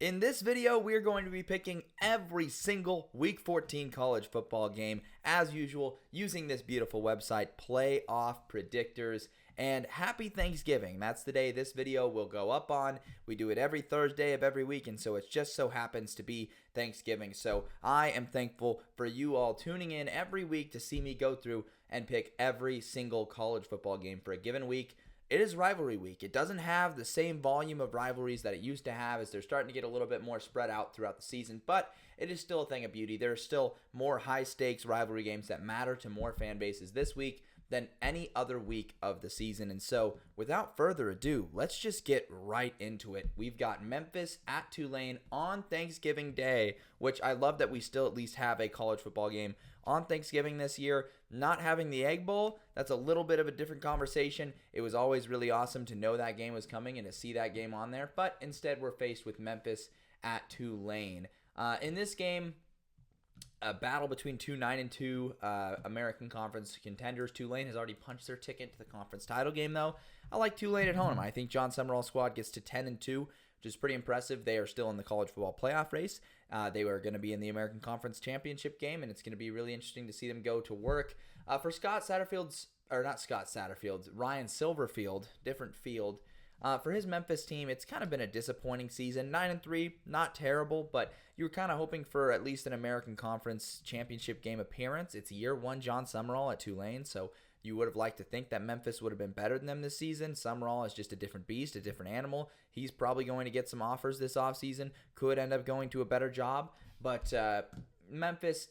In this video, we're going to be picking every single Week 14 college football game, as usual, using this beautiful website, Playoff Predictors. And happy Thanksgiving. That's the day this video will go up on. We do it every Thursday of every week, and so it just so happens to be Thanksgiving. So I am thankful for you all tuning in every week to see me go through and pick every single college football game for a given week. It is rivalry week. It doesn't have the same volume of rivalries that it used to have, as they're starting to get a little bit more spread out throughout the season, but it is still a thing of beauty. There are still more high-stakes rivalry games that matter to more fan bases this week than any other week of the season. And so, without further ado, let's just get right into it. We've got Memphis at Tulane on Thanksgiving Day, which I love that we still at least have a college football game on Thanksgiving this year. Not having the Egg Bowl, that's a little bit of a different conversation. It was always really awesome to know that game was coming and to see that game on there, but instead we're faced with Memphis at Tulane. In this game, a battle between two 9-2 American Conference contenders. Tulane has already punched their ticket to the conference title game, though. I like Tulane at home. I think John Summerall's squad gets to 10-2, which is pretty impressive. They are still in the college football playoff race. They were going to be in the American Conference Championship game, and it's going to be really interesting to see them go to work. For Ryan Silverfield, different field. For his Memphis team, it's kind of been a disappointing season. 9-3, not terrible, but you were kind of hoping for at least an American Conference Championship game appearance. It's year one John Summerall at Tulane, so you would have liked to think that Memphis would have been better than them this season. Summerall is just a different beast, a different animal. He's probably going to get some offers this offseason, could end up going to a better job, but Memphis,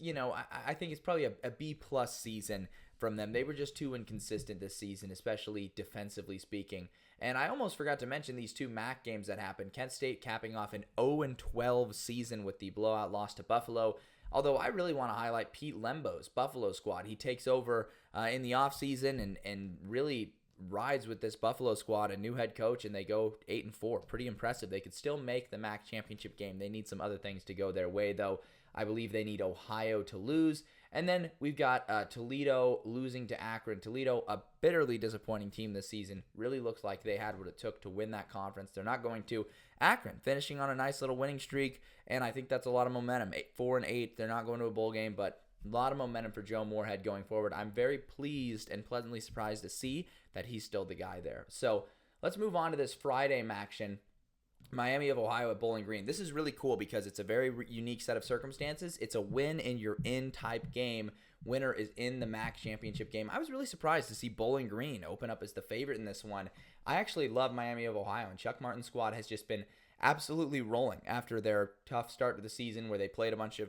I think it's probably a B-plus season from them. They were just too inconsistent this season, especially defensively speaking. And I almost forgot to mention these two MAC games that happened. Kent State capping off an 0-12 season with the blowout loss to Buffalo. Although I really want to highlight Pete Lembo's Buffalo squad. He takes over in the offseason and really rides with this Buffalo squad, a new head coach, and they go 8-4. Pretty impressive. They could still make the MAC championship game. They need some other things to go their way, though. I believe they need Ohio to lose. And then we've got Toledo losing to Akron. Toledo, a bitterly disappointing team this season. Really looks like they had what it took to win that conference. They're not going to. Akron finishing on a nice little winning streak, and I think that's a lot of momentum. 4-8. They're not going to a bowl game, but a lot of momentum for Joe Moorhead going forward. I'm very pleased and pleasantly surprised to see that he's still the guy there. So let's move on to this Friday action. Miami of Ohio at Bowling Green. This is really cool because it's a very unique set of circumstances. It's a win and you're in type game. Winner is in the MAC championship game. I was really surprised to see Bowling Green open up as the favorite in this one. I actually love Miami of Ohio, and Chuck Martin's squad has just been absolutely rolling after their tough start to the season where they played a bunch of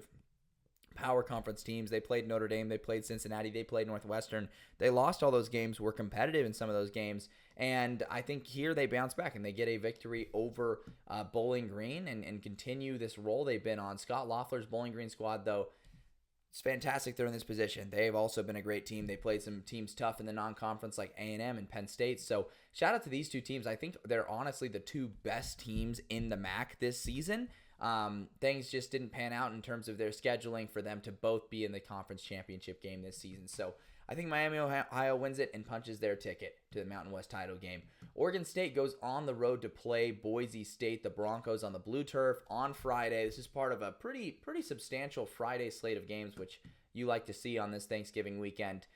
power conference teams. They played Notre Dame, they played Cincinnati, they played Northwestern. They lost all those games, were competitive in some of those games, and I think here they bounce back and they get a victory over Bowling Green and continue this role they've been on. Scott Loeffler's Bowling Green squad, though, it's fantastic they're in this position. They've also been a great team. They played some teams tough in the non-conference like A&M and Penn State. So shout out to these two teams. I think they're honestly the two best teams in the MAC this season. Things just didn't pan out in terms of their scheduling for them to both be in the conference championship game this season. So I think Miami, Ohio wins it and punches their ticket to the Mountain West title game. Oregon State goes on the road to play Boise State, the Broncos, on the blue turf on Friday. This is part of a pretty substantial Friday slate of games, which you like to see on this Thanksgiving weekend.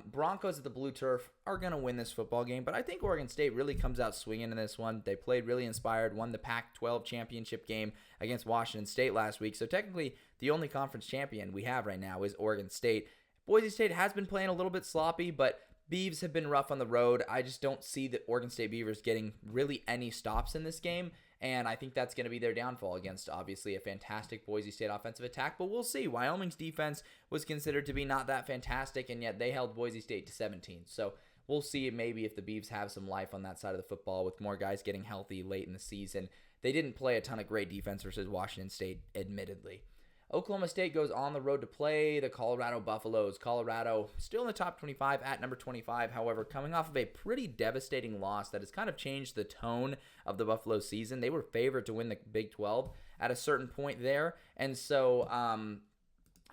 Broncos at the blue turf are going to win this football game, but I think Oregon State really comes out swinging in this one. They played really inspired, won the Pac-12 championship game against Washington State last week. So technically, the only conference champion we have right now is Oregon State. Boise State has been playing a little bit sloppy, but Beavs have been rough on the road. I just don't see the Oregon State Beavers getting really any stops in this game, and I think that's going to be their downfall against, obviously, a fantastic Boise State offensive attack, but we'll see. Wyoming's defense was considered to be not that fantastic, and yet they held Boise State to 17. So we'll see maybe if the Beavs have some life on that side of the football with more guys getting healthy late in the season. They didn't play a ton of great defense versus Washington State, admittedly. Oklahoma State goes on the road to play the Colorado Buffaloes. Colorado still in the top 25 at number 25, however, coming off of a pretty devastating loss that has kind of changed the tone of the Buffalo season. They were favored to win the Big 12 at a certain point there, and so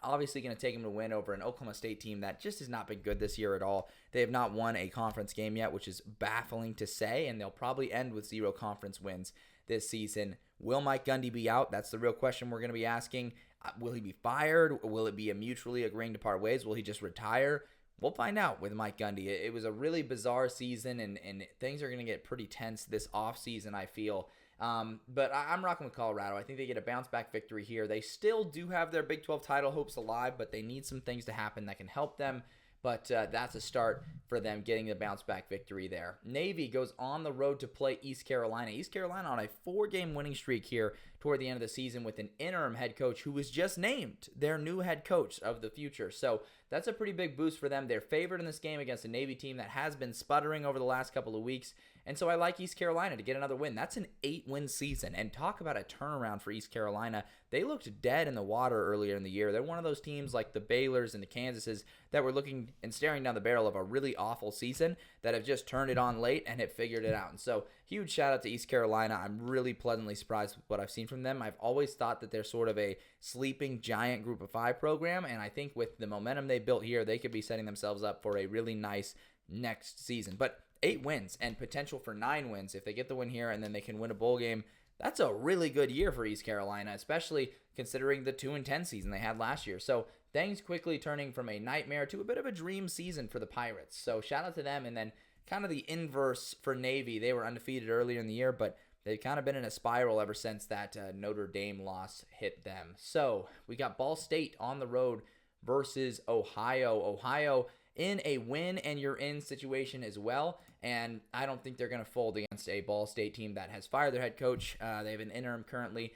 obviously going to take them to win over an Oklahoma State team that just has not been good this year at all. They have not won a conference game yet, which is baffling to say, and they'll probably end with 0 conference wins this season. Will Mike Gundy be out? That's the real question we're going to be asking. Will he be fired? Will it be a mutually agreeing to part ways? Will he just retire? We'll find out with Mike Gundy. It was a really bizarre season, and things are going to get pretty tense this offseason, I feel. But I'm rocking with Colorado. I think they get a bounce-back victory here. They still do have their Big 12 title hopes alive, but they need some things to happen that can help them. But that's a start for them getting the bounce-back victory there. Navy goes on the road to play East Carolina. East Carolina on a 4-game winning streak here toward the end of the season with an interim head coach who was just named their new head coach of the future. So that's a pretty big boost for them. They're favored in this game against a Navy team that has been sputtering over the last couple of weeks. And so I like East Carolina to get another win. That's an 8-win season. And talk about a turnaround for East Carolina. They looked dead in the water earlier in the year. They're one of those teams like the Baylors and the Kansases that were looking and staring down the barrel of a really awful season that have just turned it on late and have figured it out. And so huge shout out to East Carolina. I'm really pleasantly surprised with what I've seen from them. I've always thought that they're sort of a sleeping giant group of 5 program. And I think with the momentum they built here, they could be setting themselves up for a really nice next season. But 8 wins and potential for 9 wins if they get the win here and then they can win a bowl game. That's a really good year for East Carolina, especially considering the 2-10 season they had last year. So things quickly turning from a nightmare to a bit of a dream season for the Pirates. So shout out to them. And then kind of the inverse for Navy. They were undefeated earlier in the year, but they've kind of been in a spiral ever since that Notre Dame loss hit them. So we got Ball State on the road versus Ohio. Ohio in a win and you're in situation as well. And I don't think they're going to fold against a Ball State team that has fired their head coach. They have an interim currently,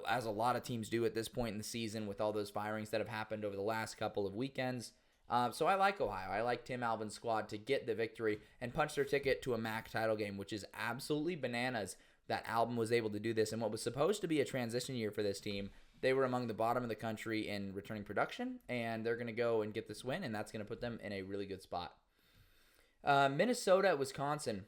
as a lot of teams do at this point in the season with all those firings that have happened over the last couple of weekends. So I like Ohio. I like Tim Alvin's squad to get the victory and punch their ticket to a MAC title game, which is absolutely bananas that Alvin was able to do this in what was supposed to be a transition year for this team. They were among the bottom of the country in returning production, and they're going to go and get this win, and that's going to put them in a really good spot. Minnesota at Wisconsin,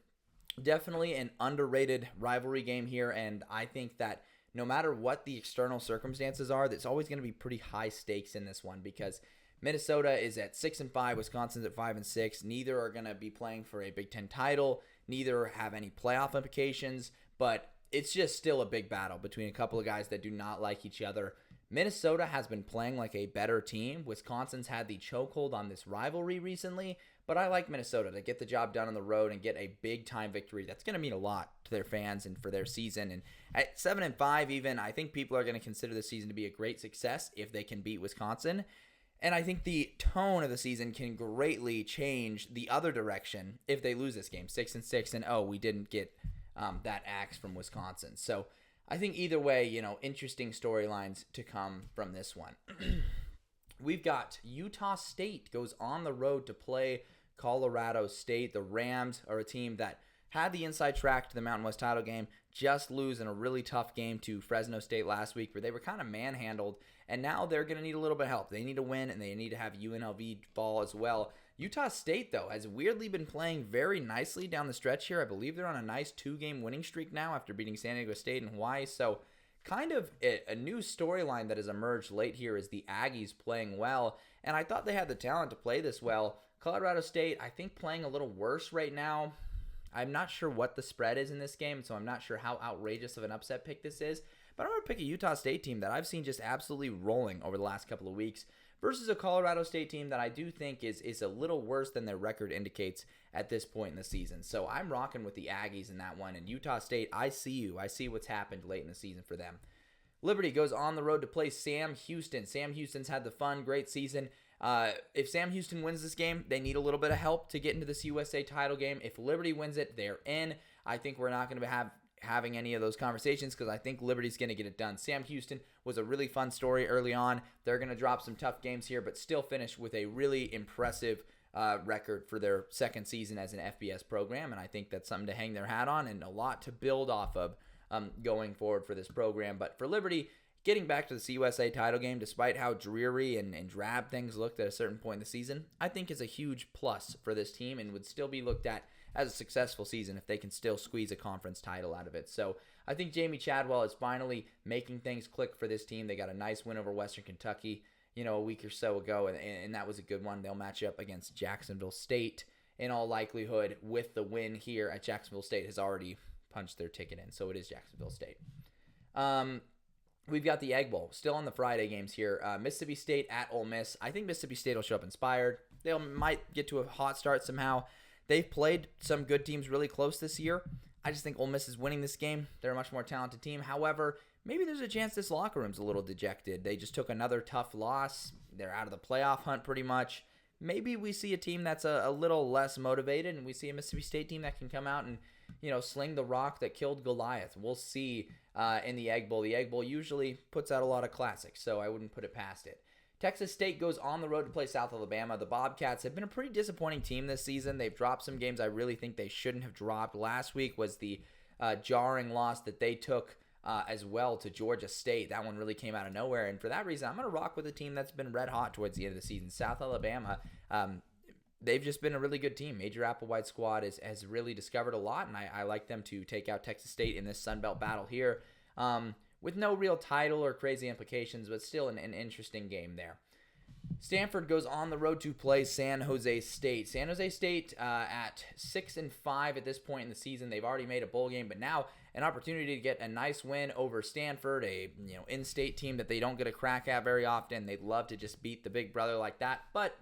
definitely an underrated rivalry game here, and I think that no matter what the external circumstances are, there's always going to be pretty high stakes in this one because Minnesota is at 6-5, Wisconsin's at 5-6. Neither are going to be playing for a Big Ten title. Neither have any playoff implications, but it's just still a big battle between a couple of guys that do not like each other. Minnesota has been playing like a better team. Wisconsin's had the chokehold on this rivalry recently, but I like Minnesota to get the job done on the road and get a big-time victory. That's going to mean a lot to their fans and for their season. And at 7-5 even, I think people are going to consider this season to be a great success if they can beat Wisconsin. And I think the tone of the season can greatly change the other direction if they lose this game. 6-6 and oh, we didn't get that axe from Wisconsin. So I think either way, interesting storylines to come from this one. We've got Utah State goes on the road to play Colorado State. The Rams are a team that had the inside track to the Mountain West title game, just lose in a really tough game to Fresno State last week where they were kind of manhandled, and now they're going to need a little bit of help. They need to win, and they need to have UNLV fall as well. Utah State, though, has weirdly been playing very nicely down the stretch here. I believe they're on a nice 2-game winning streak now after beating San Diego State and Hawaii. So kind of a new storyline that has emerged late here is the Aggies playing well. And I thought they had the talent to play this well. Colorado State, I think, playing a little worse right now. I'm not sure what the spread is in this game, so I'm not sure how outrageous of an upset pick this is. But I'm going to pick a Utah State team that I've seen just absolutely rolling over the last couple of weeks versus a Colorado State team that I do think is a little worse than their record indicates at this point in the season. So I'm rocking with the Aggies in that one. And Utah State, I see you. I see what's happened late in the season for them. Liberty goes on the road to play Sam Houston. Sam Houston's had the fun, great season. If Sam Houston wins this game, they need a little bit of help to get into this USA title game. If Liberty wins it, they're in. I think we're not going to having any of those conversations because I think Liberty's going to get it done. Sam Houston was a really fun story early on. They're going to drop some tough games here, but still finish with a really impressive record for their second season as an FBS program, and I think that's something to hang their hat on and a lot to build off of going forward for this program. But for Liberty, getting back to the CUSA title game, despite how dreary and drab things looked at a certain point in the season, I think is a huge plus for this team and would still be looked at as a successful season if they can still squeeze a conference title out of it. So I think Jamie Chadwell is finally making things click for this team. They got a nice win over Western Kentucky, a week or so ago, and that was a good one. They'll match up against Jacksonville State in all likelihood with the win here at Jacksonville State has already punch their ticket in. So it is Jacksonville State. We've got the Egg Bowl still on the Friday games here. Mississippi State at Ole Miss. I think Mississippi State will show up inspired. They might get to a hot start somehow. They've played some good teams really close this year. I just think Ole Miss is winning this game. They're a much more talented team. However, maybe there's a chance this locker room's a little dejected. They just took another tough loss. They're out of the playoff hunt pretty much. Maybe we see a team that's a little less motivated, and we see a Mississippi State team that can come out and, sling the rock that killed Goliath. We'll see in the Egg Bowl. The Egg Bowl usually puts out a lot of classics, so I wouldn't put it past it. Texas State goes on the road to play South Alabama. The Bobcats have been a pretty disappointing team this season. They've dropped some games I really think they shouldn't have dropped. Last week was the jarring loss that they took as well to Georgia State. That one really came out of nowhere, and for that reason, I'm going to rock with a team that's been red hot towards the end of the season. South Alabama, they've just been a really good team. Major Applewhite squad has really discovered a lot, and I like them to take out Texas State in this Sun Belt battle here. With no real title or crazy implications, but still an interesting game there. Stanford goes on the road to play San Jose State. San Jose State at 6-5 at this point in the season. They've already made a bowl game, but now an opportunity to get a nice win over Stanford, a in-state team that they don't get a crack at very often. They'd love to just beat the big brother like that, but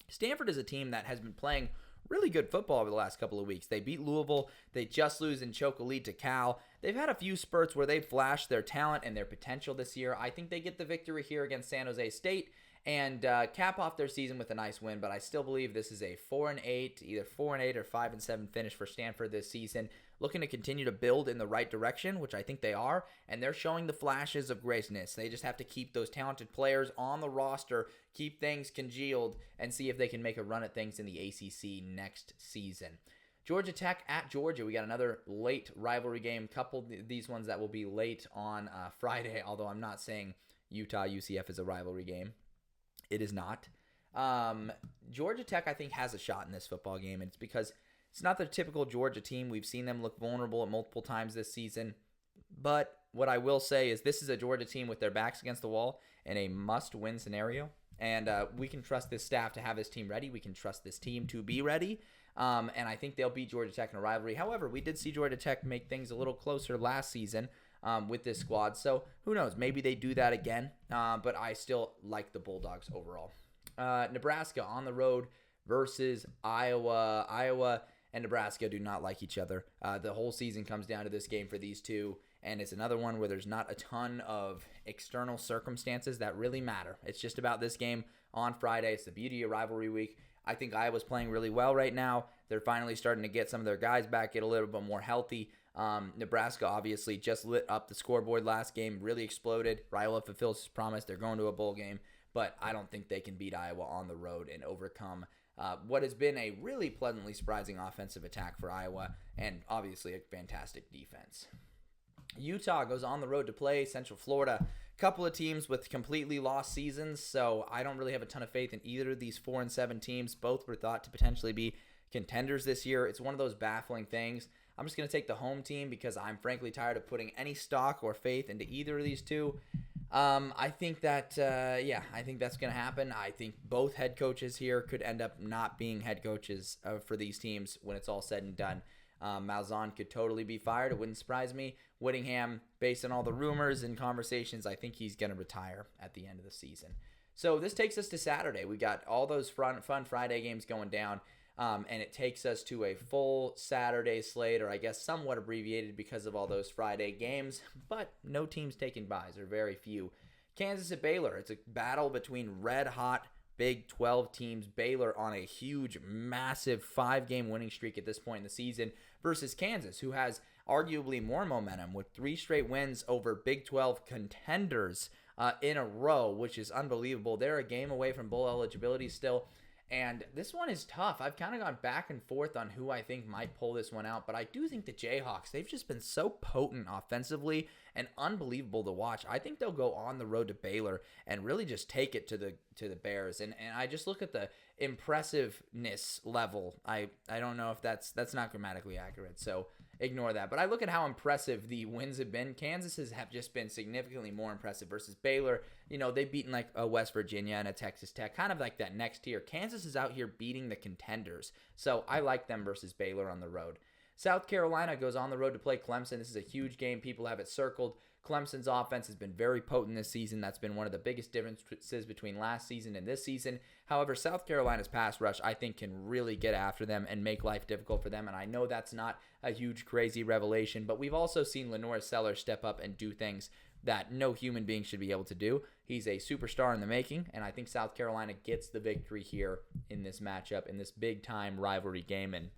Stanford is a team that has been playing really good football over the last couple of weeks. They beat Louisville. They just lose and choke a lead to Cal. They've had a few spurts where they've flashed their talent and their potential this year. I think they get the victory here against San Jose State and cap off their season with a nice win, but I still believe this is a 4-8, either 4-8 or 5-7 finish for Stanford this season, looking to continue to build in the right direction, which I think they are, and they're showing the flashes of greatness. They just have to keep those talented players on the roster, keep things congealed, and see if they can make a run at things in the ACC next season. Georgia Tech at Georgia. We got another late rivalry game, couple of these ones that will be late on Friday, although I'm not saying Utah-UCF is a rivalry game. It is not. Georgia Tech, I think, has a shot in this football game, and it's because it's not the typical Georgia team. We've seen them look vulnerable at multiple times this season. But what I will say is this is a Georgia team with their backs against the wall in a must-win scenario. And we can trust this staff to have this team ready. We can trust this team to be ready. And I think they'll beat Georgia Tech in a rivalry. However, we did see Georgia Tech make things a little closer last season with this squad. So who knows? Maybe they do that again. But I still like the Bulldogs overall. Nebraska on the road versus Iowa. Iowa and Nebraska do not like each other. The whole season comes down to this game for these two, and it's another one where there's not a ton of external circumstances that really matter. It's just about this game on Friday. It's the beauty of rivalry week. I think Iowa's playing really well right now. They're finally starting to get some of their guys back, get a little bit more healthy. Nebraska obviously just lit up the scoreboard last game, really exploded. Iowa fulfills his promise. They're going to a bowl game, but I don't think they can beat Iowa on the road and overcome what has been a really pleasantly surprising offensive attack for Iowa, and obviously a fantastic defense. Utah goes on the road to play Central Florida. Couple of teams with completely lost seasons, so I don't really have a ton of faith in either of these 4-7 teams. Both were thought to potentially be contenders this year. It's one of those baffling things. I'm just going to take the home team because I'm frankly tired of putting any stock or faith into either of these two. I think that, I think that's going to happen. I think both head coaches here could end up not being head coaches for these teams when it's all said and done. Malzahn could totally be fired. It wouldn't surprise me. Whittingham, based on all the rumors and conversations, I think he's going to retire at the end of the season. So this takes us to Saturday. We got all those fun Friday games going down, and it takes us to a full Saturday slate, or I guess somewhat abbreviated because of all those Friday games, but no teams taking byes, or very few. Kansas at Baylor. It's a battle between red-hot Big 12 teams. Baylor on a huge, massive 5-game winning streak at this point in the season versus Kansas, who has arguably more momentum with 3 straight wins over Big 12 contenders in a row, which is unbelievable. They're a game away from bowl eligibility still, and this one is tough. I've kind of gone back and forth on who I think might pull this one out, but I do think the Jayhawks, they've just been so potent offensively and unbelievable to watch. I think they'll go on the road to Baylor and really just take it to the Bears. And I just look at the impressiveness level. I don't know if that's not grammatically accurate, so ignore that. But I look at how impressive the wins have been. Kansas have just been significantly more impressive versus Baylor. You know, they've beaten like a West Virginia and a Texas Tech, kind of like that next tier. Kansas is out here beating the contenders. So I like them versus Baylor on the road. South Carolina goes on the road to play Clemson. This is a huge game. People have it circled. Clemson's offense has been very potent this season. That's been one of the biggest differences between last season and this season. However, South Carolina's pass rush, I think, can really get after them and make life difficult for them. And I know that's not a huge, crazy revelation, but we've also seen Lenore Sellers step up and do things that no human being should be able to do. He's a superstar in the making, and I think South Carolina gets the victory here in this matchup, in this big-time rivalry game. And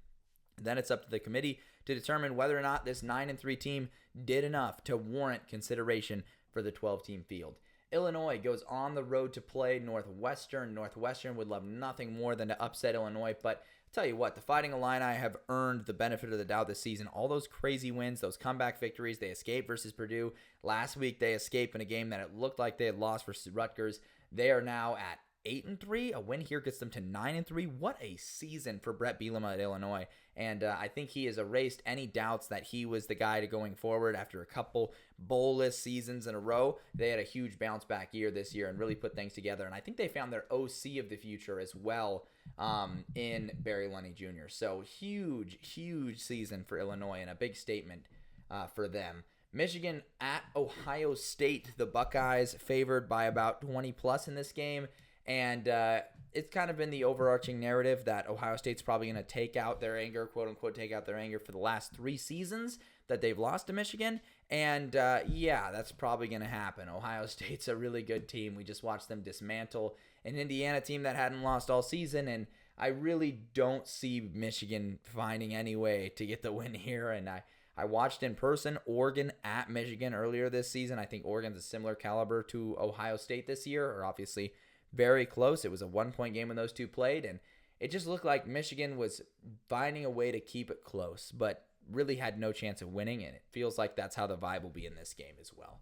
then it's up to the committee to determine whether or not this 9-3 team did enough to warrant consideration for the 12-team field. Illinois goes on the road to play Northwestern. Northwestern would love nothing more than to upset Illinois, but I'll tell you what, the Fighting Illini have earned the benefit of the doubt this season. All those crazy wins, those comeback victories, they escaped versus Purdue. Last week, they escaped in a game that it looked like they had lost versus Rutgers. They are now at 8-3. A win here gets them to 9-3. What a season for Brett Bielema at Illinois. And I think he has erased any doubts that he was the guy to going forward after a couple bowl-less seasons in a row. They had a huge bounce-back year this year and really put things together. And I think they found their OC of the future as well in Barry Lunny Jr. So huge, huge season for Illinois and a big statement for them. Michigan at Ohio State. The Buckeyes favored by about 20-plus in this game. And it's kind of been the overarching narrative that Ohio State's probably going to take out their anger, quote-unquote, take out their anger for the last 3 seasons that they've lost to Michigan. And, yeah, that's probably going to happen. Ohio State's a really good team. We just watched them dismantle an Indiana team that hadn't lost all season. And I really don't see Michigan finding any way to get the win here. And I watched in person Oregon at Michigan earlier this season. I think Oregon's a similar caliber to Ohio State this year, or obviously very close. It was a 1-point game when those two played, and it just looked like Michigan was finding a way to keep it close, but really had no chance of winning, and it feels like that's how the vibe will be in this game as well.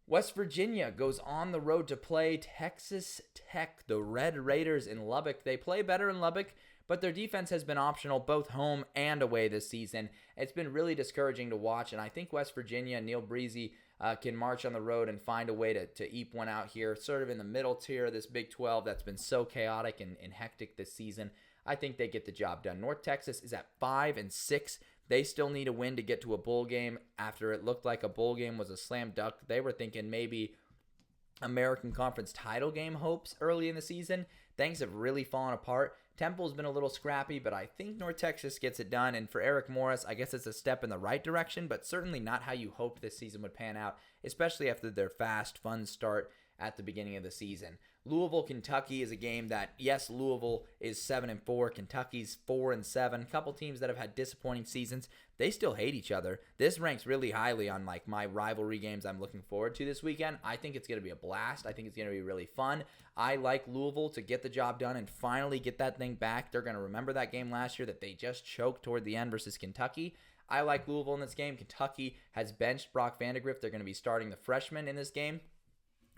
West Virginia goes on the road to play Texas Tech, the Red Raiders in Lubbock. They play better in Lubbock, but their defense has been optional both home and away this season. It's been really discouraging to watch, and I think West Virginia, Neil Breezy, can march on the road and find a way to eke one out here, sort of in the middle tier of this Big 12 that's been so chaotic and hectic this season. I think they get the job done. North Texas is at 5-6. They still need a win to get to a bowl game after it looked like a bowl game was a slam dunk. They were thinking maybe American Conference title game hopes early in the season. Things have really fallen apart. Temple's been a little scrappy, but I think North Texas gets it done. And for Eric Morris, I guess it's a step in the right direction, but certainly not how you hoped this season would pan out, especially after their fast, fun start at the beginning of the season. Louisville, Kentucky is a game that, yes, Louisville is 7-4, Kentucky's 4-7. A couple teams that have had disappointing seasons. They still hate each other. This ranks really highly on like my rivalry games I'm looking forward to this weekend. I think it's going to be a blast. I think it's going to be really fun. I like Louisville to get the job done and finally get that thing back. They're going to remember that game last year that they just choked toward the end versus Kentucky. I like Louisville in this game. Kentucky has benched Brock Vandegrift. They're going to be starting the freshman in this game.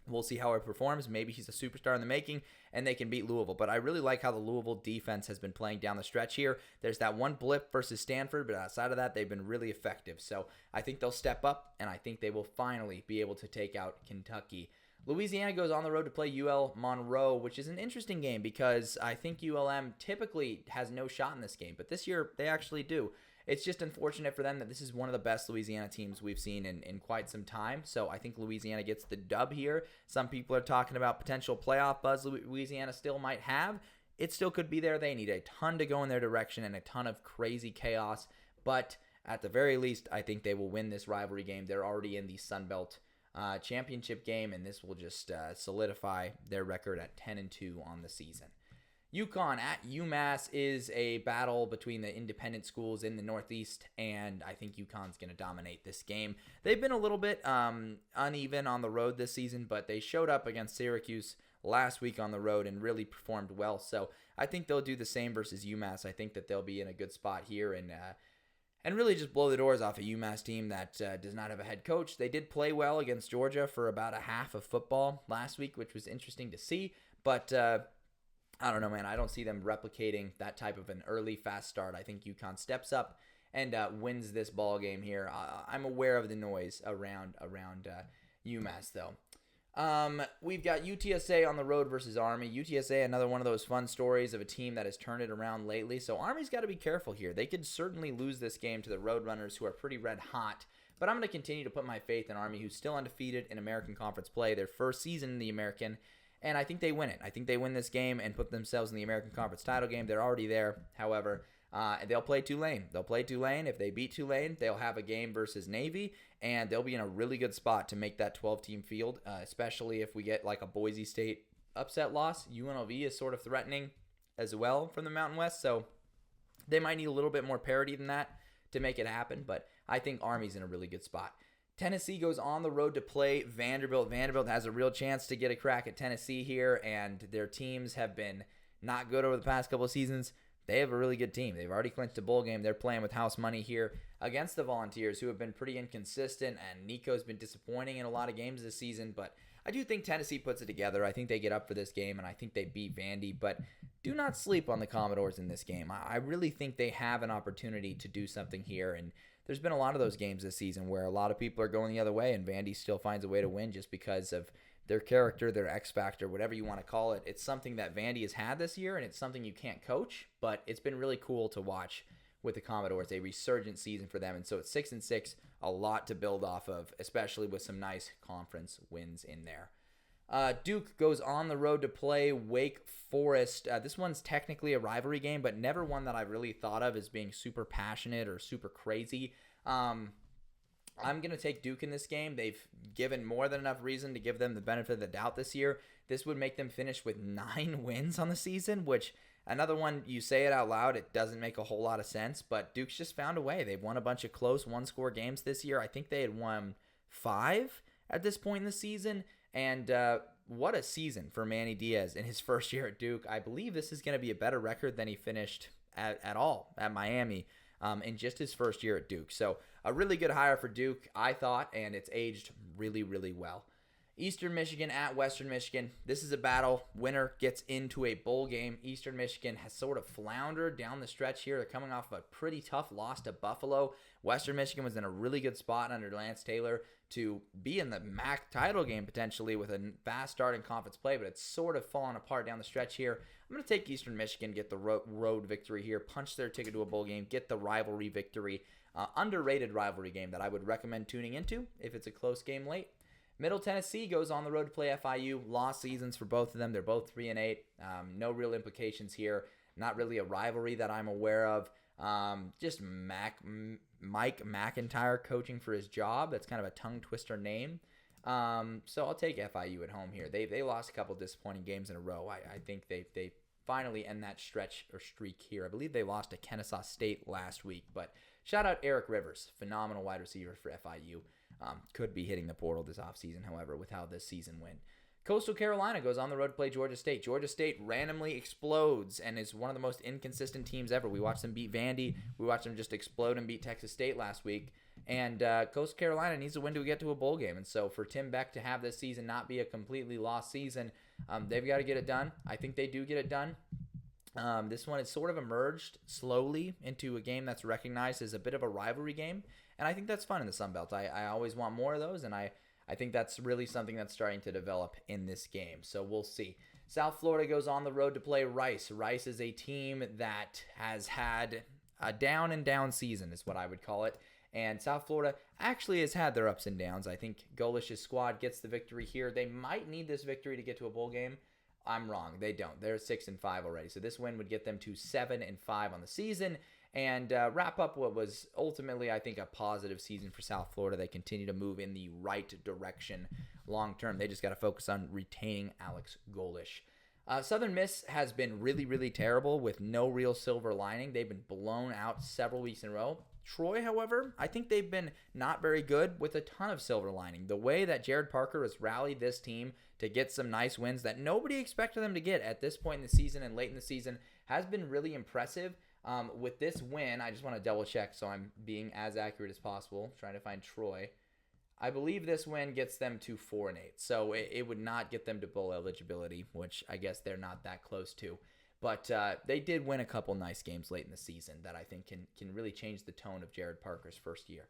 We'll see how he performs. Maybe he's a superstar in the making, and they can beat Louisville. But I really like how the Louisville defense has been playing down the stretch here. There's that one blip versus Stanford, but outside of that, they've been really effective. So I think they'll step up, and I think they will finally be able to take out Kentucky. Louisiana goes on the road to play UL Monroe, which is an interesting game because I think ULM typically has no shot in this game, but this year they actually do. It's just unfortunate for them that this is one of the best Louisiana teams we've seen in quite some time. So I think Louisiana gets the dub here. Some people are talking about potential playoff buzz Louisiana still might have. It still could be there. They need a ton to go in their direction and a ton of crazy chaos. But at the very least, I think they will win this rivalry game. They're already in the Sun Belt championship game, and this will just solidify their record at 10-2 on the season. UConn at UMass is a battle between the independent schools in the Northeast, and I think UConn's going to dominate this game. They've been a little bit uneven on the road this season, but they showed up against Syracuse last week on the road and really performed well. So I think they'll do the same versus UMass. I think that they'll be in a good spot here and really just blow the doors off a UMass team that does not have a head coach. They did play well against Georgia for about a half of football last week, which was interesting to see, but I don't know, man. I don't see them replicating that type of an early, fast start. I think UConn steps up and wins this ball game here. I'm aware of the noise around UMass, though. We've got UTSA on the road versus Army. UTSA, another one of those fun stories of a team that has turned it around lately. So Army's got to be careful here. They could certainly lose this game to the Roadrunners, who are pretty red hot. But I'm going to continue to put my faith in Army, who's still undefeated in American Conference play, their first season in the American. And I think they win it. I think they win this game and put themselves in the American Conference title game. They're already there. However, they'll play Tulane. They'll play Tulane. If they beat Tulane, they'll have a game versus Navy, and they'll be in a really good spot to make that 12-team field, especially if we get like a Boise State upset loss. UNLV is sort of threatening as well from the Mountain West, so they might need a little bit more parity than that to make it happen, but I think Army's in a really good spot. Tennessee goes on the road to play Vanderbilt. Vanderbilt has a real chance to get a crack at Tennessee here, and their teams have been not good over the past couple of seasons. They have a really good team. They've already clinched a bowl game. They're playing with house money here against the Volunteers, who have been pretty inconsistent, and Nico's been disappointing in a lot of games this season, but I do think Tennessee puts it together. I think they get up for this game, and I think they beat Vandy, but do not sleep on the Commodores in this game. I really think they have an opportunity to do something here, and there's been a lot of those games this season where a lot of people are going the other way, and Vandy still finds a way to win just because of their character, their X factor, whatever you want to call it. It's something that Vandy has had this year, and it's something you can't coach, but it's been really cool to watch with the Commodores, a resurgent season for them. And so it's 6-6, a lot to build off of, especially with some nice conference wins in there. Duke goes on the road to play Wake Forest. This one's technically a rivalry game, but never one that I really thought of as being super passionate or super crazy. I'm going to take Duke in this game. They've given more than enough reason to give them the benefit of the doubt this year. This would make them finish with 9 wins on the season, which another one, you say it out loud, it doesn't make a whole lot of sense, but Duke's just found a way. They've won a bunch of close one-score games this year. I think they had won 5 at this point in the season, and what a season for Manny Diaz in his first year at Duke. I believe this is going to be a better record than he finished at all at Miami in just his first year at Duke. So a really good hire for Duke, I thought, and it's aged really, really well. Eastern Michigan at Western Michigan. This is a battle. Winner gets into a bowl game. Eastern Michigan has sort of floundered down the stretch here. They're coming off a pretty tough loss to Buffalo. Western Michigan was in a really good spot under Lance Taylor to be in the MAC title game potentially with a fast start in conference play, but it's sort of fallen apart down the stretch here. I'm going to take Eastern Michigan, get the road victory here, punch their ticket to a bowl game, get the rivalry victory. Underrated rivalry game that I would recommend tuning into if it's a close game late. Middle Tennessee goes on the road to play FIU. Lost seasons for both of them. They're both 3-8. No real implications here. Not really a rivalry that I'm aware of. Just Mike McIntyre coaching for his job. That's kind of a tongue twister name. So I'll take FIU at home here. They lost a couple disappointing games in a row. I think they finally end that stretch or streak here. I believe they lost to Kennesaw State last week. But shout out Eric Rivers, phenomenal wide receiver for FIU. Could be hitting the portal this offseason, however, with how this season went. Coastal Carolina goes on the road to play Georgia State. Georgia State randomly explodes and is one of the most inconsistent teams ever. We watched them beat Vandy. We watched them just explode and beat Texas State last week. And Coastal Carolina needs a win to get to a bowl game. And so for Tim Beck to have this season not be a completely lost season, they've got to get it done. I think they do get it done. This one has sort of emerged slowly into a game that's recognized as a bit of a rivalry game. And I think that's fun in the Sun Belt. I always want more of those, and I think that's really something that's starting to develop in this game. So we'll see. South Florida goes on the road to play Rice. Rice is a team that has had a down and down season is what I would call it. And South Florida actually has had their ups and downs. I think Golish's squad gets the victory here. They might need this victory to get to a bowl game. I'm wrong. They don't. They're 6-5 already. So this win would get them to 7-5 on the season and wrap up what was ultimately, I think, a positive season for South Florida. They continue to move in the right direction long term. They just got to focus on retaining Alex Golish. Southern Miss has been really, really terrible with no real silver lining. They've been blown out several weeks in a row. Troy, however, I think they've been not very good with a ton of silver lining. The way that Jared Parker has rallied this team to get some nice wins that nobody expected them to get at this point in the season and late in the season has been really impressive. With this win, I just want to double check so I'm being as accurate as possible, trying to find Troy. I believe this win gets them to 4-8, so it would not get them to bowl eligibility, which I guess they're not that close to. But they did win a couple nice games late in the season that I think can really change the tone of Jared Parker's first year.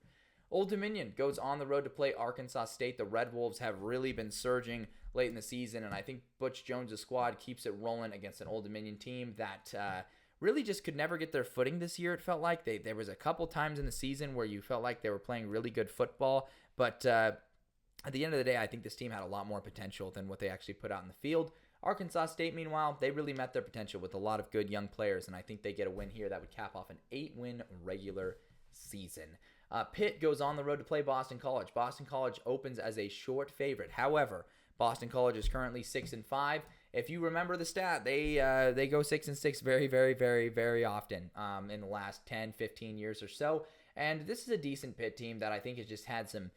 Old Dominion goes on the road to play Arkansas State. The Red Wolves have really been surging late in the season, and I think Butch Jones' squad keeps it rolling against an Old Dominion team that really just could never get their footing this year. It felt like there was a couple times in the season where you felt like they were playing really good football, but at the end of the day, I think this team had a lot more potential than what they actually put out in the field. Arkansas State, meanwhile, they really met their potential with a lot of good young players, and I think they get a win here that would cap off an 8-win regular season. Pitt goes on the road to play Boston College. Boston College opens as a short favorite. However, Boston College is currently 6-5. If you remember the stat, they go 6-6 very, very, very, very often in the last 10, 15 years or so. And this is a decent Pitt team that I think has just had some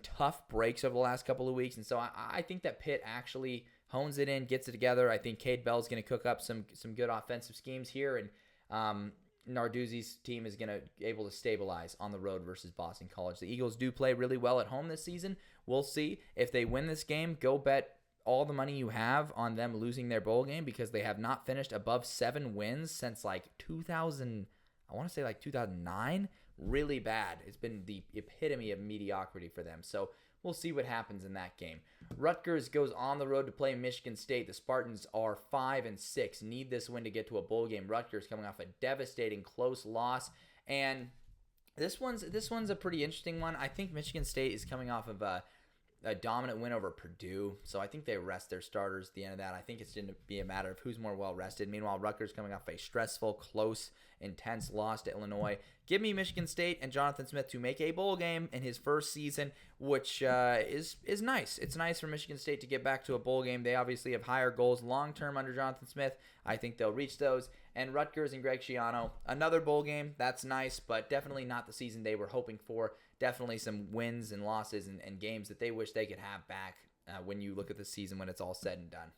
tough breaks over the last couple of weeks. And so I think that Pitt actually hones it in, gets it together. I think Cade Bell's going to cook up some good offensive schemes here, and Narduzzi's team is going to be able to stabilize on the road versus Boston College. The Eagles do play really well at home this season. We'll see. If they win this game, go bet all the money you have on them losing their bowl game, because they have not finished above 7 wins since like 2009. Really bad. It's been the epitome of mediocrity for them. So we'll see what happens in that game. Rutgers goes on the road to play Michigan State. The Spartans are 5-6. Need this win to get to a bowl game. Rutgers coming off a devastating close loss, and this one's a pretty interesting one. I think Michigan State is coming off of a dominant win over Purdue, so I think they rest their starters at the end of that. I think it's going to be a matter of who's more well rested. Meanwhile, Rutgers coming off a stressful, close, intense loss to Illinois. Give me Michigan State and Jonathan Smith to make a bowl game in his first season, which is nice. It's nice for Michigan State to get back to a bowl game. They obviously have higher goals long-term under Jonathan Smith. I think they'll reach those. And Rutgers and Greg Schiano, another bowl game. That's nice, but definitely not the season they were hoping for. Definitely some wins and losses and games that they wish they could have back when you look at the season when it's all said and done.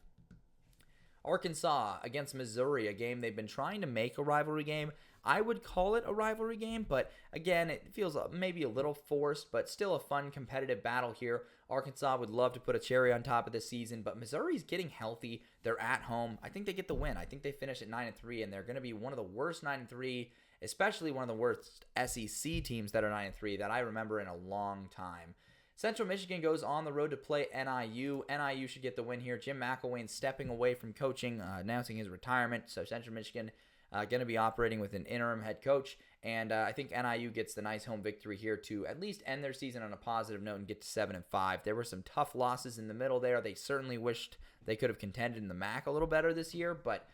Arkansas against Missouri, a game they've been trying to make a rivalry game. I would call it a rivalry game, but again, it feels maybe a little forced, but still a fun competitive battle here. Arkansas would love to put a cherry on top of this season, but Missouri's getting healthy. They're at home. I think they get the win. I think they finish at 9-3, and they're going to be one of the worst 9-3, especially one of the worst SEC teams that are 9-3 that I remember in a long time. Central Michigan goes on the road to play NIU. NIU should get the win here. Jim McElwain stepping away from coaching, announcing his retirement. So Central Michigan going to be operating with an interim head coach. And I think NIU gets the nice home victory here to at least end their season on a positive note and get to 7-5. There were some tough losses in the middle there. They certainly wished they could have contended in the MAC a little better this year, but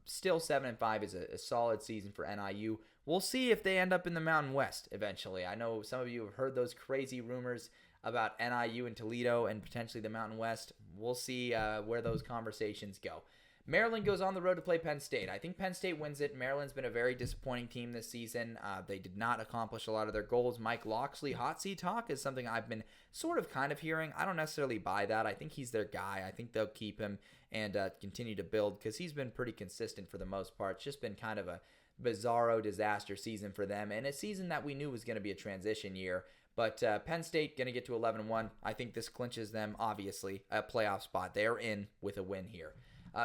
still 7-5 is a solid season for NIU. We'll see if they end up in the Mountain West eventually. I know some of you have heard those crazy rumors about NIU and Toledo and potentially the Mountain West. We'll see where those conversations go. Maryland goes on the road to play Penn State. I think Penn State wins it. Maryland's been a very disappointing team this season. They did not accomplish a lot of their goals. Mike Locksley, hot seat talk is something I've been sort of kind of hearing. I don't necessarily buy that. I think he's their guy. I think they'll keep him and continue to build because he's been pretty consistent for the most part. It's just been kind of a bizarro disaster season for them and a season that we knew was going to be a transition year. But Penn State going to get to 11-1. I think this clinches them, obviously, a playoff spot. They are in with a win here.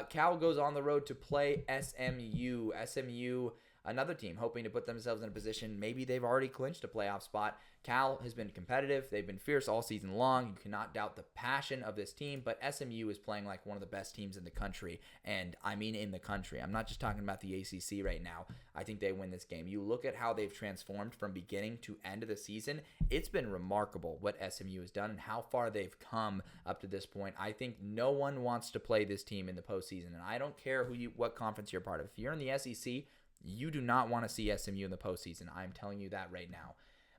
Cal goes on the road to play SMU. SMU, another team hoping to put themselves in a position. Maybe they've already clinched a playoff spot. Cal has been competitive. They've been fierce all season long. You cannot doubt the passion of this team, but SMU is playing like one of the best teams in the country, and I mean in the country. I'm not just talking about the ACC right now. I think they win this game. You look at how they've transformed from beginning to end of the season. It's been remarkable what SMU has done and how far they've come up to this point. I think no one wants to play this team in the postseason, and I don't care what conference you're part of. If you're in the SEC, you do not want to see SMU in the postseason. I'm telling you that right now.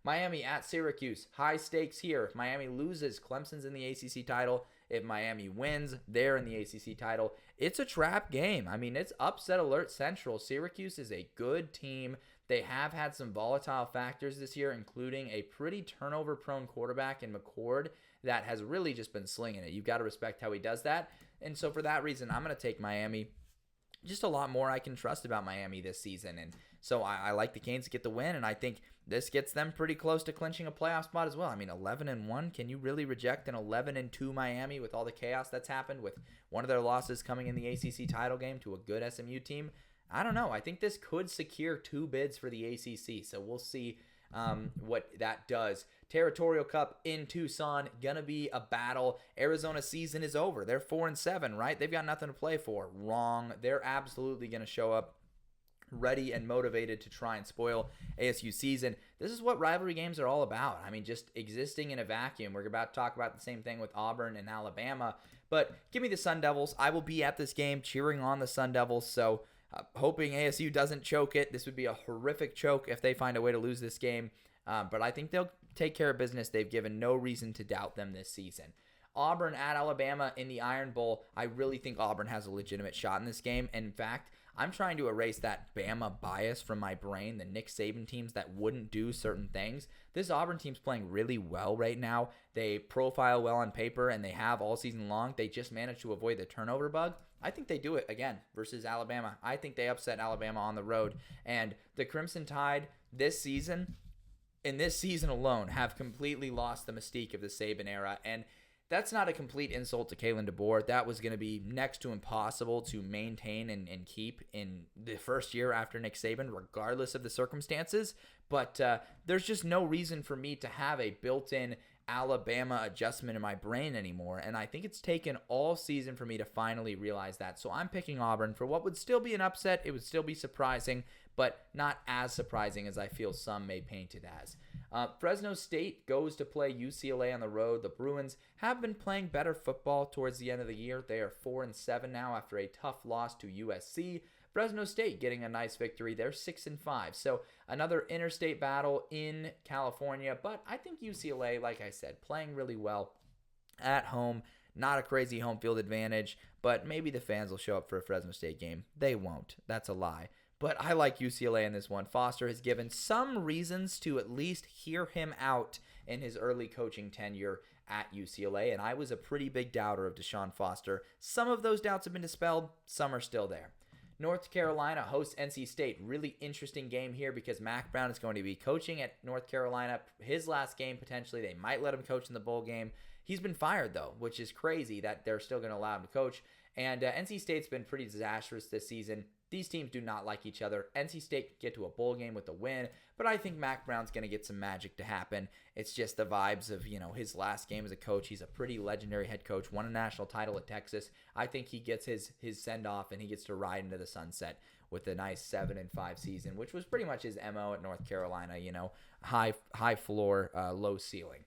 Miami at Syracuse. High stakes here. If Miami loses, Clemson's in the ACC title. If Miami wins, they're in the ACC title. It's a trap game. I mean, it's upset alert central. Syracuse is a good team. They have had some volatile factors this year, including a pretty turnover-prone quarterback in McCord that has really just been slinging it. You've got to respect how he does that. And so for that reason, I'm going to take Miami. Just a lot more I can trust about Miami this season. And so I like the Canes to get the win, and I think this gets them pretty close to clinching a playoff spot as well. I mean, 11-1, can you really reject an 11-2 Miami with all the chaos that's happened with one of their losses coming in the ACC title game to a good SMU team? I don't know. I think this could secure 2 bids for the ACC, so we'll see what that does. Territorial Cup in Tucson, gonna be a battle. Arizona's season is over. They're 4-7, right? They've got nothing to play for. Wrong. They're absolutely gonna show up ready and motivated to try and spoil ASU season. This is what rivalry games are all about. I mean, just existing in a vacuum. We're about to talk about the same thing with Auburn and Alabama. But give me the Sun Devils. I will be at this game cheering on the Sun Devils. So hoping ASU doesn't choke it. This would be a horrific choke if they find a way to lose this game. But I think they'll take care of business. They've given no reason to doubt them this season. Auburn at Alabama in the Iron Bowl. I really think Auburn has a legitimate shot in this game. And in fact, I'm trying to erase that Bama bias from my brain, the Nick Saban teams that wouldn't do certain things. This Auburn team's playing really well right now. They profile well on paper, and they have all season long. They just managed to avoid the turnover bug. I think they do it again versus Alabama. I think they upset Alabama on the road. And the Crimson Tide this season, in this season alone, have completely lost the mystique of the Saban era. And that's not a complete insult to Kalen DeBoer. That was going to be next to impossible to maintain and keep in the first year after Nick Saban, regardless of the circumstances. But there's just no reason for me to have a built-in Alabama adjustment in my brain anymore. And I think it's taken all season for me to finally realize that. So I'm picking Auburn for what would still be an upset. It would still be surprising, but not as surprising as I feel some may paint it as. Fresno State goes to play UCLA on the road. The Bruins have been playing better football towards the end of the year. They are 4-7 now after a tough loss to USC. Fresno State getting a nice victory. They're 6-5. So another interstate battle in California. But I think UCLA, like I said, playing really well at home. Not a crazy home field advantage, but maybe the fans will show up for a Fresno State game. They won't. That's a lie. But I like UCLA in this one. Foster has given some reasons to at least hear him out in his early coaching tenure at UCLA, and I was a pretty big doubter of Deshaun Foster. Some of those doubts have been dispelled. Some are still there. North Carolina hosts NC State. Really interesting game here because Mac Brown is going to be coaching at North Carolina. His last game, potentially. They might let him coach in the bowl game. He's been fired, though, which is crazy that they're still going to allow him to coach. And NC State's been pretty disastrous this season. These teams do not like each other. NC State could get to a bowl game with a win, but I think Mac Brown's going to get some magic to happen. It's just the vibes of, his last game as a coach. He's a pretty legendary head coach, won a national title at Texas. I think he gets his send-off and he gets to ride into the sunset with a nice 7-5 season, which was pretty much his MO at North Carolina, high floor, low ceiling.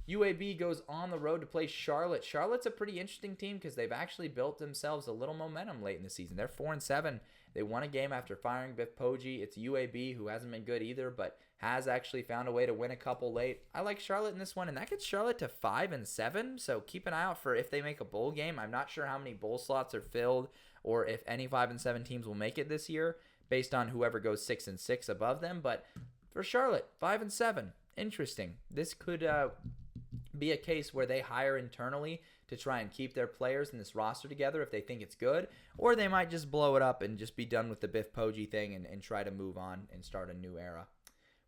UAB goes on the road to play Charlotte. Charlotte's a pretty interesting team because they've actually built themselves a little momentum late in the season. They're 4-7. They won a game after firing Biff Poggi. It's UAB, who hasn't been good either, but has actually found a way to win a couple late. I like Charlotte in this one, and that gets Charlotte to 5-7. So keep an eye out for if they make a bowl game. I'm not sure how many bowl slots are filled or if any 5-7 teams will make it this year based on whoever goes 6-6 above them. But for Charlotte, 5-7. Interesting. This could be a case where they hire internally to try and keep their players in this roster together if they think it's good, or they might just blow it up and just be done with the Biff Poggi thing and try to move on and start a new era.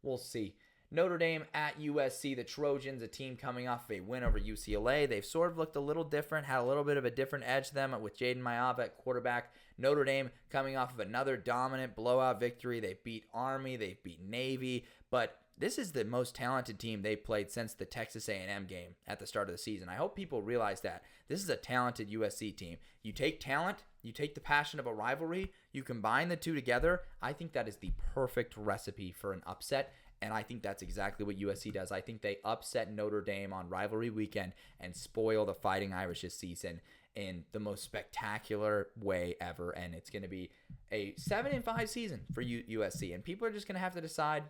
We'll see. Notre Dame at USC, the Trojans, a team coming off of a win over UCLA. They've sort of looked a little different, had a little bit of a different edge to them with Jaden Mayava at quarterback. Notre Dame coming off of another dominant blowout victory. They beat Army, they beat Navy, but this is the most talented team they've played since the Texas A&M game at the start of the season. I hope people realize that. This is a talented USC team. You take talent, you take the passion of a rivalry, you combine the two together. I think that is the perfect recipe for an upset, and I think that's exactly what USC does. I think they upset Notre Dame on rivalry weekend and spoil the Fighting Irish this season in the most spectacular way ever, and it's going to be a 7-5 season for USC, and people are just going to have to decide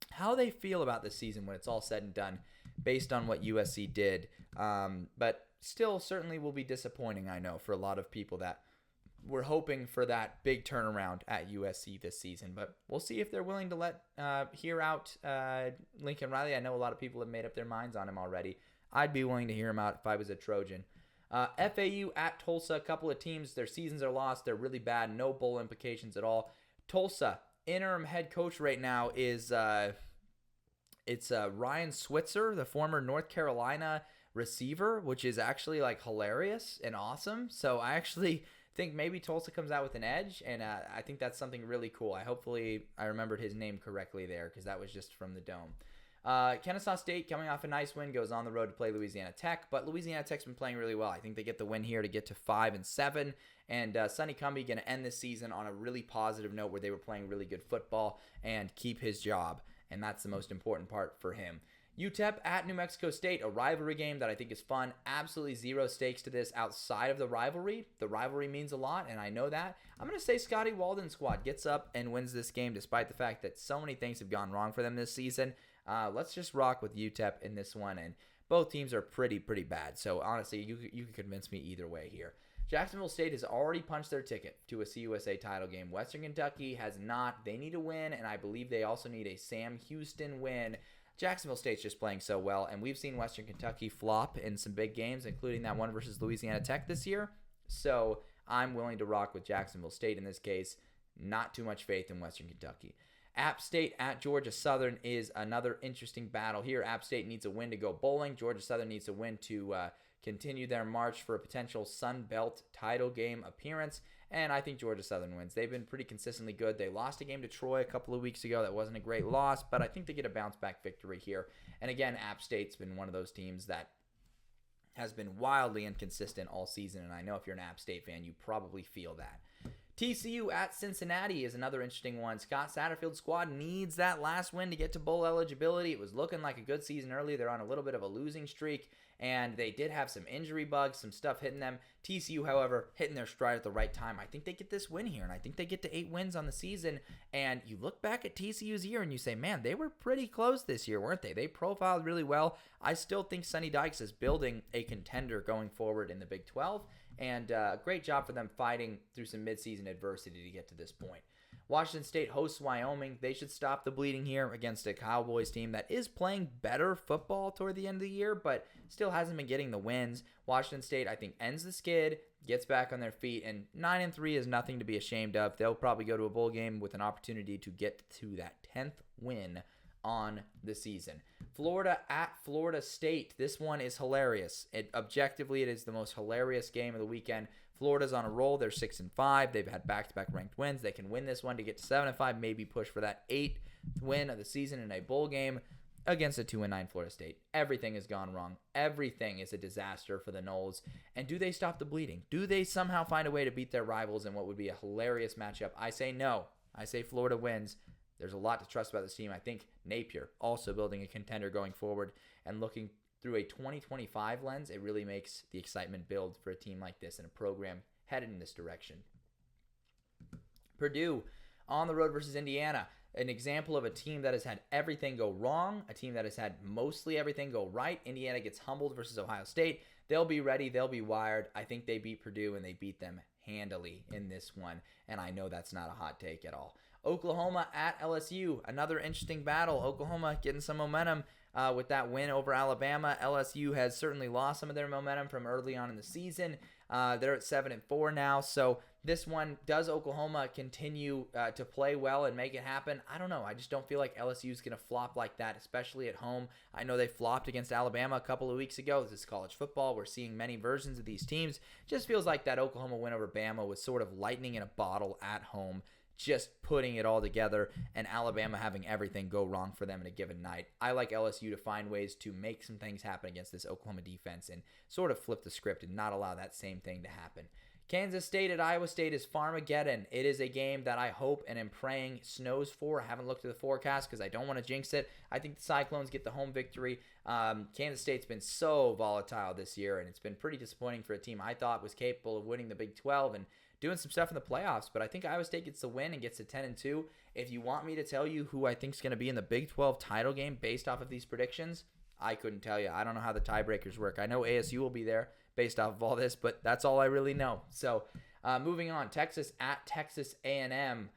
how they feel about this season when it's all said and done based on what USC did. But still certainly will be disappointing, I know, for a lot of people that were hoping for that big turnaround at USC this season. But we'll see if they're willing to let hear out Lincoln Riley. I know a lot of people have made up their minds on him already. I'd be willing to hear him out if I was a Trojan. FAU at Tulsa, a couple of teams, their seasons are lost. They're really bad. No bowl implications at all. Tulsa, interim head coach right now is Ryan Switzer, the former North Carolina receiver, which is actually like hilarious and awesome. So I actually think maybe Tulsa comes out with an edge, and I think that's something really cool. Hopefully I remembered his name correctly there because that was just from the dome. Kennesaw State, coming off a nice win, goes on the road to play Louisiana Tech, but Louisiana Tech's been playing really well. I think they get the win here to get to 5-7, and Sonny Cumbie going to end this season on a really positive note where they were playing really good football and keep his job, and that's the most important part for him. UTEP at New Mexico State, a rivalry game that I think is fun. Absolutely zero stakes to this outside of the rivalry. The rivalry means a lot, and I know that. I'm going to say Scotty Walden's squad gets up and wins this game despite the fact that so many things have gone wrong for them this season. Let's just rock with UTEP in this one, and both teams are pretty bad. So honestly, you can convince me either way here. Jacksonville State has already punched their ticket to a CUSA title game. Western Kentucky has not. They need a win, and I believe they also need a Sam Houston win. Jacksonville State's just playing so well, and we've seen Western Kentucky flop in some big games, including that one versus Louisiana Tech this year. So I'm willing to rock with Jacksonville State in this case. Not too much faith in Western Kentucky. App State at Georgia Southern is another interesting battle here. App State needs a win to go bowling. Georgia Southern needs a win to continue their march for a potential Sun Belt title game appearance. And I think Georgia Southern wins. They've been pretty consistently good. They lost a game to Troy a couple of weeks ago. That wasn't a great loss, but I think they get a bounce-back victory here. And again, App State's been one of those teams that has been wildly inconsistent all season, and I know if you're an App State fan, you probably feel that. TCU at Cincinnati is another interesting one. Scott Satterfield's squad needs that last win to get to bowl eligibility. It was looking like a good season early. They're on a little bit of a losing streak, and they did have some injury bugs, some stuff hitting them. TCU, however, hitting their stride at the right time. I think they get this win here, and I think they get to 8 wins on the season. And you look back at TCU's year, and you say, man, they were pretty close this year, weren't they? They profiled really well. I still think Sonny Dykes is building a contender going forward in the Big 12. And great job for them fighting through some midseason adversity to get to this point. Washington State hosts Wyoming. They should stop the bleeding here against a Cowboys team that is playing better football toward the end of the year, but still hasn't been getting the wins. Washington State, I think, ends the skid, gets back on their feet, and 9-3 is nothing to be ashamed of. They'll probably go to a bowl game with an opportunity to get to that 10th win on the season. Florida at Florida State. This one is hilarious. Objectively, it is the most hilarious game of the weekend. Florida's on a roll. They're 6-5. They've had back-to-back ranked wins. They can win this one to get to 7-5, maybe push for that 8th win of the season in a bowl game against a 2-9 Florida State. Everything has gone wrong. Everything is a disaster for the Noles. And do they stop the bleeding? Do they somehow find a way to beat their rivals in what would be a hilarious matchup? I say no. I say Florida wins. There's a lot to trust about this team. I think Napier also building a contender going forward, and looking through a 2025 lens, it really makes the excitement build for a team like this and a program headed in this direction. Purdue on the road versus Indiana. An example of a team that has had everything go wrong, a team that has had mostly everything go right. Indiana gets humbled versus Ohio State. They'll be ready. They'll be wired. I think they beat Purdue, and they beat them handily in this one, and I know that's not a hot take at all. Oklahoma at LSU, another interesting battle. Oklahoma getting some momentum with that win over Alabama. LSU has certainly lost some of their momentum from early on in the season. They're at 7-4 now, so this one, does Oklahoma continue to play well and make it happen? I don't know. I just don't feel like LSU is going to flop like that, especially at home. I know they flopped against Alabama a couple of weeks ago. This is college football. We're seeing many versions of these teams. Just feels like that Oklahoma win over Bama was sort of lightning in a bottle at home, just putting it all together, and Alabama having everything go wrong for them in a given night. I like LSU to find ways to make some things happen against this Oklahoma defense and sort of flip the script and not allow that same thing to happen. Kansas State at Iowa State is Farmageddon. It is a game that I hope and am praying snows for. I haven't looked at the forecast because I don't want to jinx it. I think the Cyclones get the home victory. Kansas State's been so volatile this year, and it's been pretty disappointing for a team I thought was capable of winning the Big 12 and doing some stuff in the playoffs, but I think Iowa State gets the win and gets to 10-2. If you want me to tell you who I think is going to be in the Big 12 title game based off of these predictions, I couldn't tell you. I don't know how the tiebreakers work. I know ASU will be there based off of all this, but that's all I really know. So moving on, Texas at Texas A&M.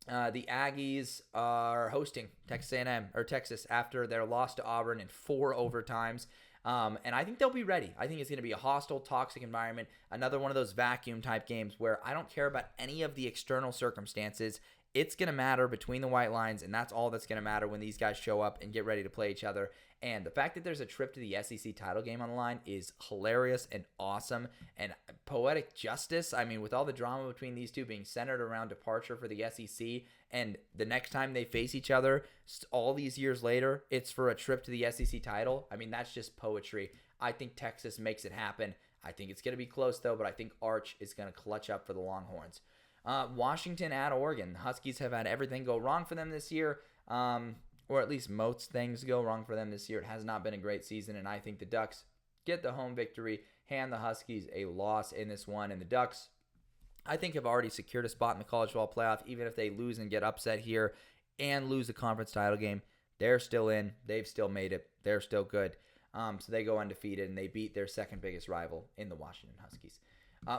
The Aggies are hosting Texas A&M or Texas after their loss to Auburn in 4 overtimes. And I think they'll be ready. I think it's going to be a hostile, toxic environment. Another one of those vacuum type games where I don't care about any of the external circumstances. it's going to matter between the white lines, and that's all that's going to matter when these guys show up and get ready to play each other. And the fact that there's a trip to the SEC title game on the line is hilarious and awesome and poetic justice. I mean, with all the drama between these two being centered around departure for the SEC, and the next time they face each other, all these years later, it's for a trip to the SEC title. I mean, that's just poetry. I think Texas makes it happen. I think it's going to be close, though, but I think Arch is going to clutch up for the Longhorns. Washington at Oregon. The Huskies have had everything go wrong for them this year, or at least most things go wrong for them this year. It has not been a great season, and I think the Ducks get the home victory, hand the Huskies a loss in this one, and the Ducks, I think, have already secured a spot in the college football playoff. Even if they lose and get upset here and lose the conference title game, they're still in. They've still made it. They're still good. So they go undefeated, and they beat their second biggest rival in the Washington Huskies.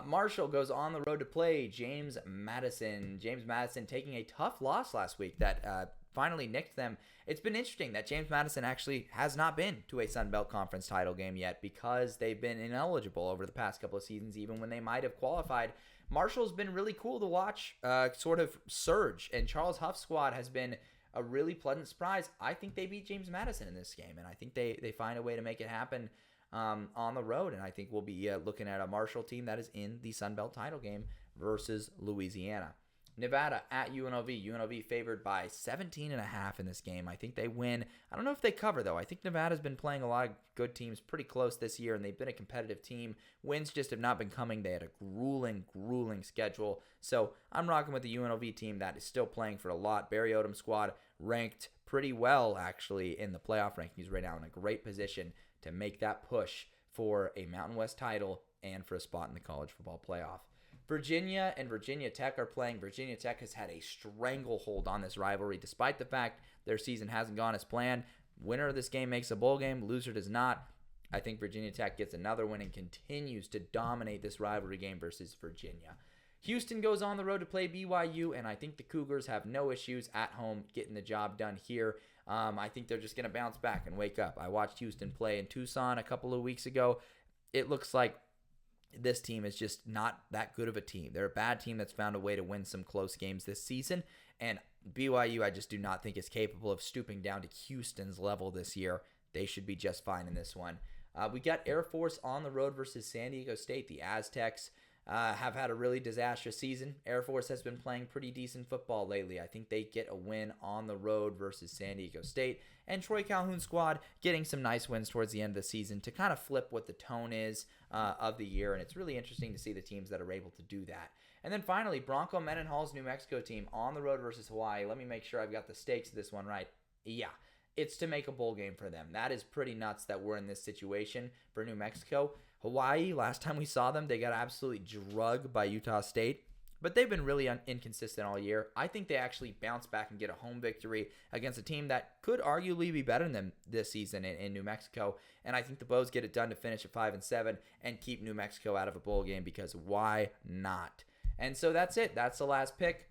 Marshall goes on the road to play James Madison. James Madison taking a tough loss last week that finally nicked them. It's been interesting that James Madison actually has not been to a Sun Belt Conference title game yet because they've been ineligible over the past couple of seasons, even when they might have qualified. Marshall's been really cool to watch sort of surge, and Charles Huff's squad has been a really pleasant surprise. I think they beat James Madison in this game, and I think they find a way to make it happen on the road, and I think we'll be looking at a Marshall team that is in the Sun Belt title game versus Louisiana. Nevada at UNLV. UNLV favored by 17.5 in this game. I think they win. I don't know if they cover, though. I think Nevada's been playing a lot of good teams pretty close this year, and they've been a competitive team. Wins just have not been coming. They had a grueling schedule. So I'm rocking with the UNLV team that is still playing for a lot. Barry Odom's squad ranked pretty well, actually, in the playoff rankings right now, in a great position to make that push for a Mountain West title and for a spot in the college football playoff. Virginia and Virginia Tech are playing. Virginia Tech has had a stranglehold on this rivalry, despite the fact their season hasn't gone as planned. Winner of this game makes a bowl game. Loser does not. I think Virginia Tech gets another win and continues to dominate this rivalry game versus Virginia. Houston goes on the road to play BYU, and I think the Cougars have no issues at home getting the job done here. I think they're just going to bounce back and wake up. I watched Houston play in Tucson a couple of weeks ago. It looks like this team is just not that good of a team. They're a bad team that's found a way to win some close games this season, and BYU I just do not think is capable of stooping down to Houston's level this year. They should be just fine in this one. We got Air Force on the road versus San Diego State. The Aztecs have had a really disastrous season. Air Force has been playing pretty decent football lately. I think they get a win on the road versus San Diego State. And Troy Calhoun's squad getting some nice wins towards the end of the season to kind of flip what the tone is of the year. And it's really interesting to see the teams that are able to do that. And then finally, Bronco Mendenhall's New Mexico team on the road versus Hawaii. Let me make sure I've got the stakes of this one right. Yeah, it's to make a bowl game for them. That is pretty nuts that we're in this situation for New Mexico. Hawaii, last time we saw them, they got absolutely drugged by Utah State. But they've been really inconsistent all year. I think they actually bounce back and get a home victory against a team that could arguably be better than them this season in New Mexico. And I think the Bows get it done to finish at 5-7 and keep New Mexico out of a bowl game because why not? And so that's it. That's the last pick.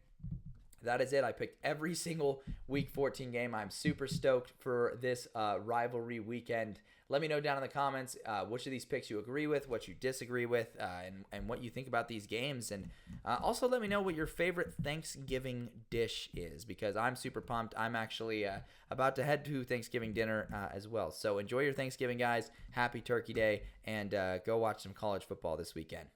That is it. I picked every single Week 14 game. I'm super stoked for this rivalry weekend. Let me know down in the comments which of these picks you agree with, what you disagree with, and what you think about these games. And also let me know what your favorite Thanksgiving dish is because I'm super pumped. I'm actually about to head to Thanksgiving dinner as well. So enjoy your Thanksgiving, guys. Happy Turkey Day, and go watch some college football this weekend.